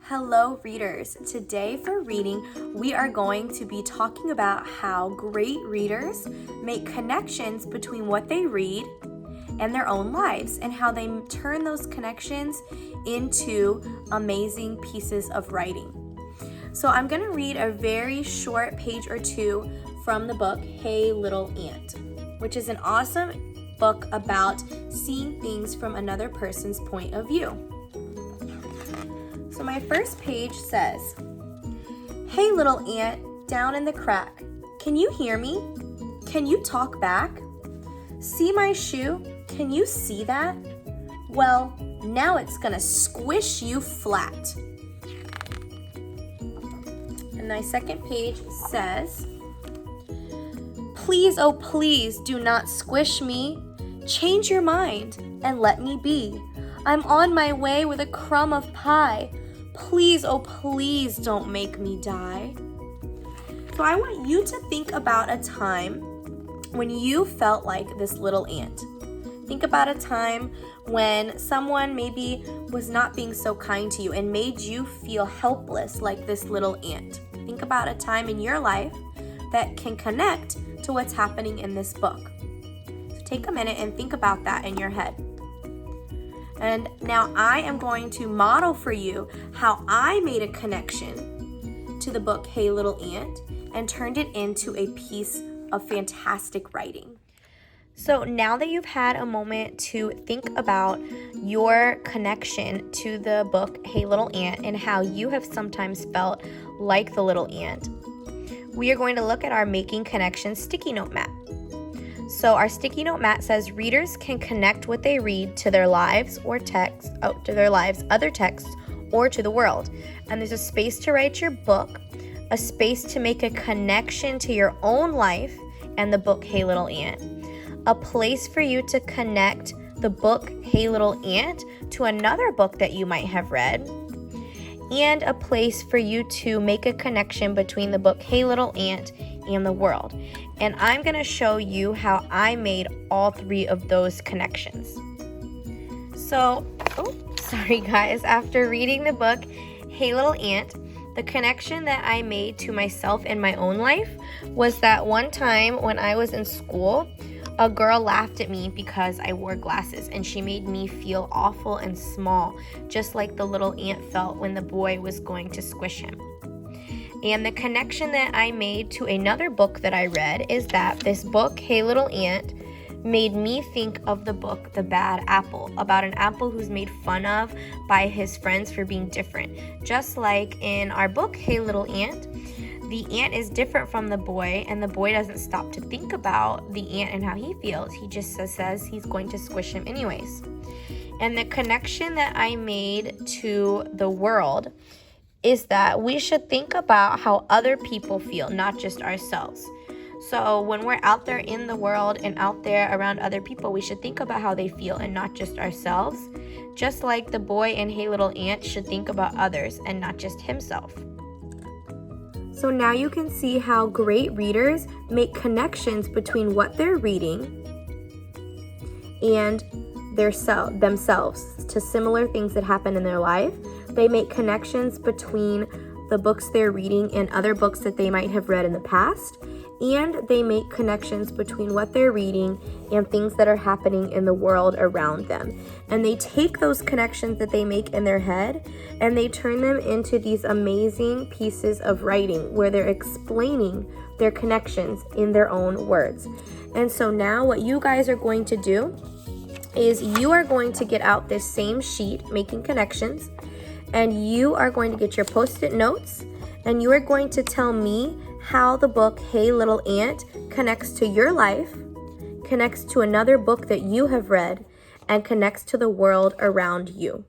Hello readers, today for reading we are going to be talking about how great readers make connections between what they read and their own lives and how they turn those connections into amazing pieces of writing. So I'm going to read a very short page or two from the book Hey Little Ant, which is an awesome book about seeing things from another person's point of view. So my first page says, "Hey little ant down in the crack, can you hear me? Can you talk back? See my shoe? Can you see that? Well, now it's gonna squish you flat." And my second page says, "Please, oh please, do not squish me. Change your mind and let me be. I'm on my way with a crumb of pie. Please, oh please, don't make me die." So I want you to think about a time when you felt like this little ant. Think about a time when someone maybe was not being so kind to you and made you feel helpless like this little ant. Think about a time in your life that can connect to what's happening in this book. So take a minute and think about that in your head. And now I am going to model for you how I made a connection to the book Hey Little Ant and turned it into a piece of fantastic writing. So now that you've had a moment to think about your connection to the book Hey Little Ant and how you have sometimes felt like the little ant, we are going to look at our Making Connections sticky note map. So our sticky note mat says readers can connect what they read to their lives or text, other texts, or to the world. And there's a space to write your book, a space to make a connection to your own life and the book Hey Little Ant, a place for you to connect the book Hey Little Ant to another book that you might have read, and a place for you to make a connection between the book Hey Little Ant and the world. And I'm going to show you how I made all three of those connections. So, sorry guys, after reading the book Hey Little Ant, the connection that I made to myself in my own life was that one time when I was in school, a girl laughed at me because I wore glasses, and she made me feel awful and small, just like the little ant felt when the boy was going to squish him. And the connection that I made to another book that I read is that this book, Hey Little Ant, made me think of the book The Bad Apple, about an apple who's made fun of by his friends for being different. Just like in our book, Hey Little Ant, the ant is different from the boy, and the boy doesn't stop to think about the ant and how he feels. He just says he's going to squish him anyways. And the connection that I made to the world is that we should think about how other people feel, not just ourselves. So when we're out there in the world and out there around other people, we should think about how they feel and not just ourselves, just like the boy in Hey Little Ant should think about others and not just himself. So now you can see how great readers make connections between what they're reading and themselves to similar things that happen in their life. They make connections between the books they're reading and other books that they might have read in the past, and they make connections between what they're reading and things that are happening in the world around them. And they take those connections that they make in their head and they turn them into these amazing pieces of writing where they're explaining their connections in their own words. And so now what you guys are going to do is you are going to get out this same sheet, Making Connections, and you are going to get your Post-it notes, and you are going to tell me how the book Hey Little Ant connects to your life, connects to another book that you have read, and connects to the world around you.